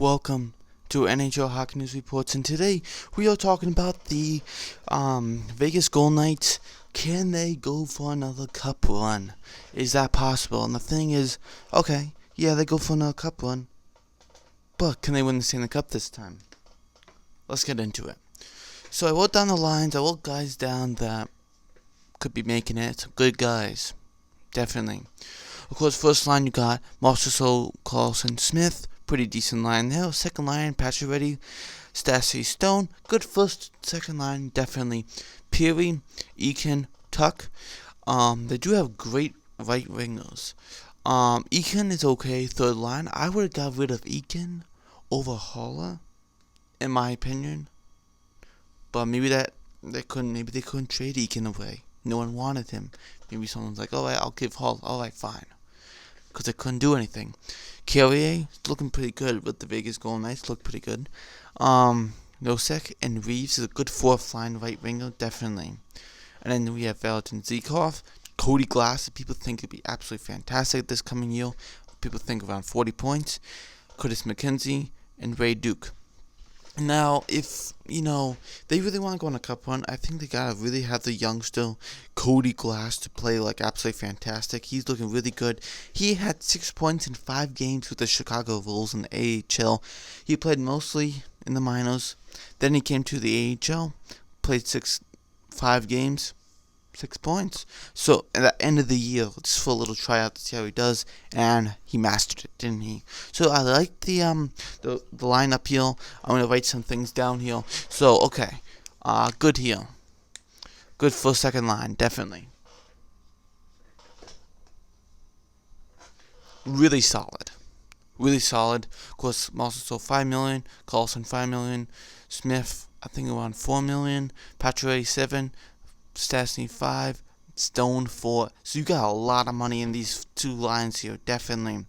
Welcome to NHL Hockey News Reports, and today we are talking about the Vegas Golden Knights. Can they go for another cup run? Is that possible? And the thing is, okay, yeah, they go for another cup run, but can they win the Stanley Cup this time? Let's get into it. So I wrote down the lines, I wrote guys down that could be making it. Some good guys, definitely. Of course, first line you got Marchessault, Karlsson, Smith. Pretty decent line there. Second line, Pacioretty, Stastny, Stone. Good first, second line, definitely. Peary, Eakin, Tuch. They do have great right wingers. Eakin is okay, third line. I would have got rid of Eakin over Haula, in my opinion. But maybe they couldn't trade Eakin away. No one wanted him. Maybe someone's like, alright, I'll give Hall. Alright, fine. Because they couldn't do anything. Carrier is looking pretty good with the Vegas Golden Knights. Look pretty good. Nosek and Reeves is a good fourth line right winger, definitely. And then we have Valentin Zykov, Cody Glass. People think it'd be absolutely fantastic this coming year. People think around 40 points. Curtis McKenzie and Ray Duke. Now, if, they really want to go on a cup run, I think they gotta really have the youngster Cody Glass to play like absolutely fantastic. He's looking really good. He had 6 points in 5 games with the Chicago Bulls in the AHL. He played mostly in the minors. Then he came to the AHL, played 5 games, 6 points. So at the end of the year, just for a little tryout to see how he does, and he mastered it, didn't he? So I like the lineup here. I'm gonna write some things down here. So okay, good here. Good for second line, definitely. Really solid. Really solid. Of course, Marchessault $5 million, Karlsson $5 million, Smith I think around $4 million, Pacioretty $7 million. Stastny 5, Stone 4. So you got a lot of money in these two lines here, definitely.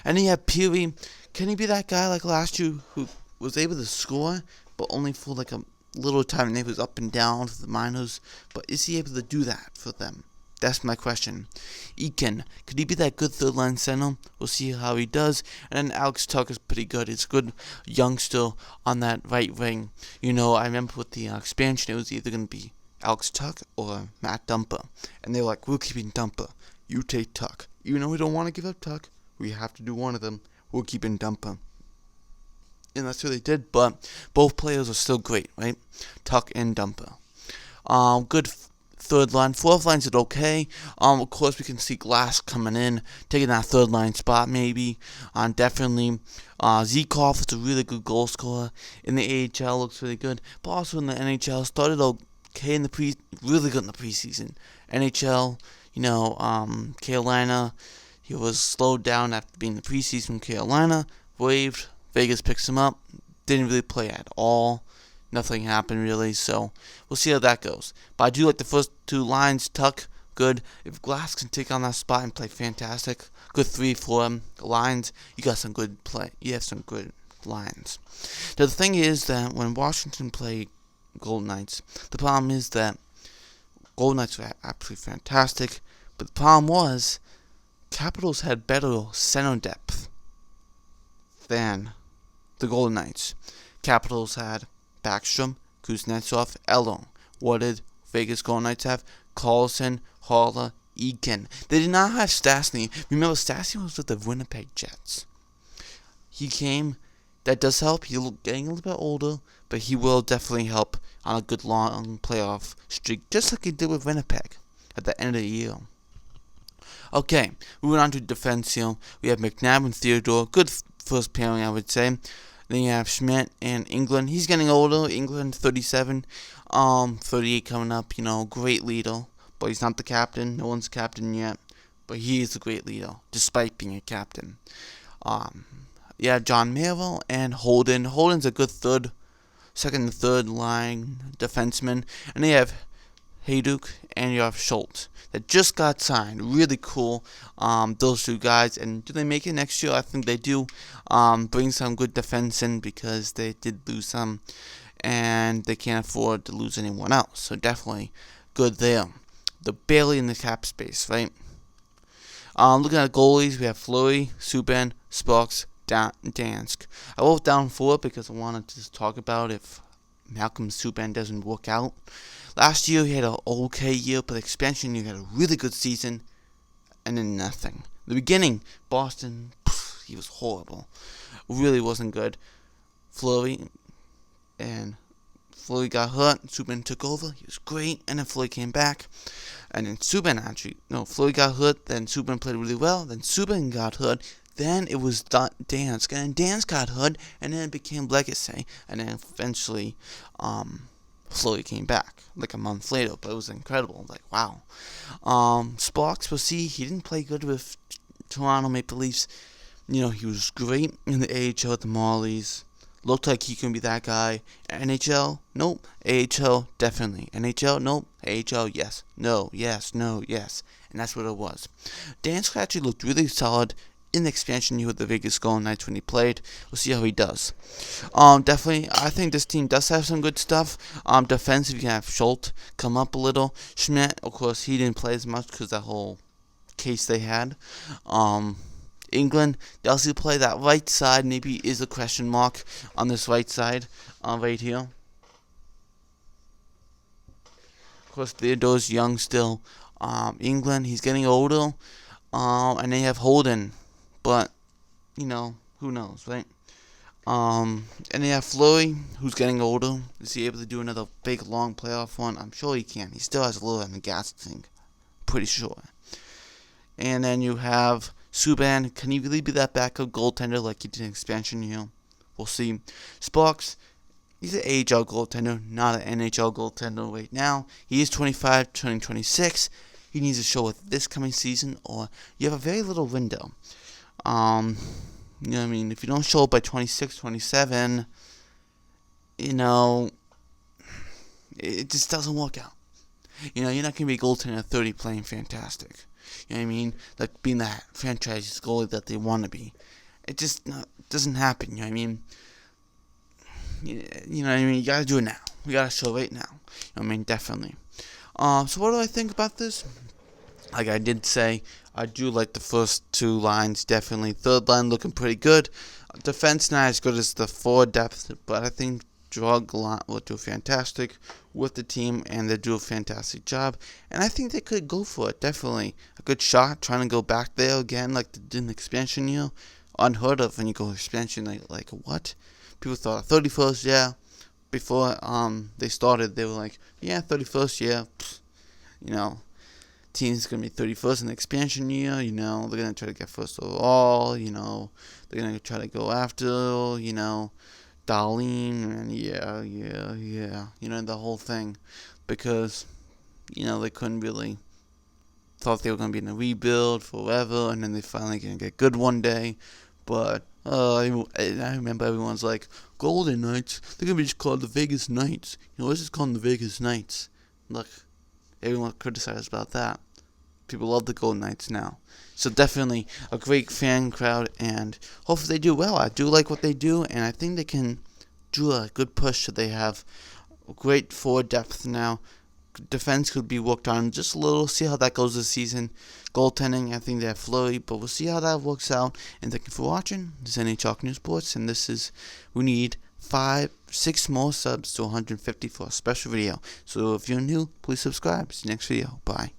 And then you have Peary. Can he be that guy like last year who was able to score, but only for like a little time and he was up and down for the minors? But is he able to do that for them? That's my question. Eakin, could he be that good third line center? We'll see how he does. And then Alex Tuch is pretty good. He's a good youngster on that right wing. I remember with the expansion, it was either going to be Alex Tuch or Matt Dumba. And they were like, we're keeping Dumba. You take Tuch. Even though we don't want to give up Tuch, we have to do one of them. We're keeping Dumba. And that's what they did, but both players are still great, right? Tuch and Dumba. Good third line. Fourth line's did okay. Of course, we can see Glass coming in, taking that third line spot, maybe. Definitely. Zykov is a really good goal scorer. In the AHL, looks really good. But also in the NHL, started okay in the really good in the preseason. NHL, Carolina, he was slowed down after being in the preseason from Carolina, waived, Vegas picks him up, didn't really play at all, nothing happened really, so we'll see how that goes. But I do like the first two lines. Tuch, good. If Glass can take on that spot and play fantastic, good 3-4 lines, you got some good play, you have some good lines. Now the thing is that when Washington played Golden Knights, the problem is that Golden Knights were absolutely fantastic, but the problem was Capitals had better center depth than the Golden Knights. Capitals had Backstrom, Kuznetsov, Elon. What did Vegas Golden Knights have? Karlsson, Haula, Eakin. They did not have Stastny. Remember, Stastny was with the Winnipeg Jets. He came. That does help. He's getting a little bit older, but he will definitely help on a good long playoff streak, just like he did with Winnipeg at the end of the year. Okay, moving on to defense here. We have McNabb and Theodore. Good first pairing, I would say. Then you have Schmidt and England. He's getting older. England 37, 38 coming up. Great leader, but he's not the captain. No one's captain yet, but he is a great leader despite being a captain. John Merrill and Holden. Holden's a good second and third line defenseman. And they have Hayduk and you have Schultz that just got signed. Really cool, those two guys. And do they make it next year? I think they do. Bring some good defense in because they did lose some. And they can't afford to lose anyone else. So definitely good there. They're barely in the cap space, right? Looking at goalies, we have Fleury, Subban, Sparks, Dansk. I wrote down 4 because I wanted to talk about if Malcolm Subban doesn't work out. Last year he had an okay year, but expansion year he had a really good season, and then nothing. The beginning, Boston, he was horrible. Really wasn't good. Fleury got hurt. Subban took over. He was great, and then Fleury came back. And then Fleury got hurt. Then Subban played really well. Then Subban got hurt. Then it was Dansk, and then Dansk got hurt, and then it became Legacy, and then eventually, Fleury came back like a month later. But it was incredible. Like wow. Sparks, we'll see. He didn't play good with Toronto Maple Leafs. He was great in the AHL at the Marlies. Looked like he can be that guy. NHL? Nope. AHL? Definitely. NHL? Nope. AHL? Yes. No. Yes. No. Yes. And that's what it was. Dansk actually looked really solid in the expansion year with the Vegas Golden Knights when he played. We'll see how he does. Definitely, I think this team does have some good stuff. Defensive, you can have Schultz come up a little. Schmidt, of course, he didn't play as much because that whole case they had. England, they also play that right side. Maybe is a question mark on this right side, right here. Of course, Theodore's young still. England, he's getting older. And they have Holden, but who knows, right? And they have Fleury, who's getting older. Is he able to do another big long playoff run? I'm sure he can. He still has a little on the gas tank, pretty sure. And then you have Subban. Can he really be that backup goaltender like he did in expansion year? We'll see. Sparks, he's an AHL goaltender, not an NHL goaltender right now. He is 25, turning 26. He needs to show it this coming season, or you have a very little window. If you don't show it by 26, 27, it just doesn't work out. You're not going to be a goaltender at 30 playing fantastic. You know what I mean? Like being that franchise goalie that they want to be. It just doesn't happen. You know what I mean? You gotta do it now. We gotta show right now. Definitely. So what do I think about this? Like I did say, I do like the first 2 lines, definitely. Third line looking pretty good. Defense not as good as the forward depth, but I think Drug will do fantastic with the team, and they do a fantastic job. And I think they could go for it, definitely. A good shot, trying to go back there again like they did in the expansion year. Unheard of when you go expansion, like what? People thought 31st, yeah. Before they started, they were like, yeah, 31st, yeah. Team's going to be 31st in the expansion year, they're going to try to get first overall, they're going to try to go after, Darlene, and yeah, the whole thing, because, they couldn't really, thought they were going to be in a rebuild forever, and then they finally going to get good one day, but, I remember everyone's like, Golden Knights, they're going to be just called the Vegas Knights, let's just call them the Vegas Knights. Look, everyone criticized about that. People love the Golden Knights now. So definitely a great fan crowd, and hopefully they do well. I do like what they do, and I think they can do a good push. So they have great forward depth now. Defense could be worked on just a little. See how that goes this season. Goaltending, I think they have Fleury, but we'll see how that works out. And thank you for watching. This is NHL News Sports, and we need 6 more subs to 150 for a special video. So if you're new, please subscribe. See you next video. Bye.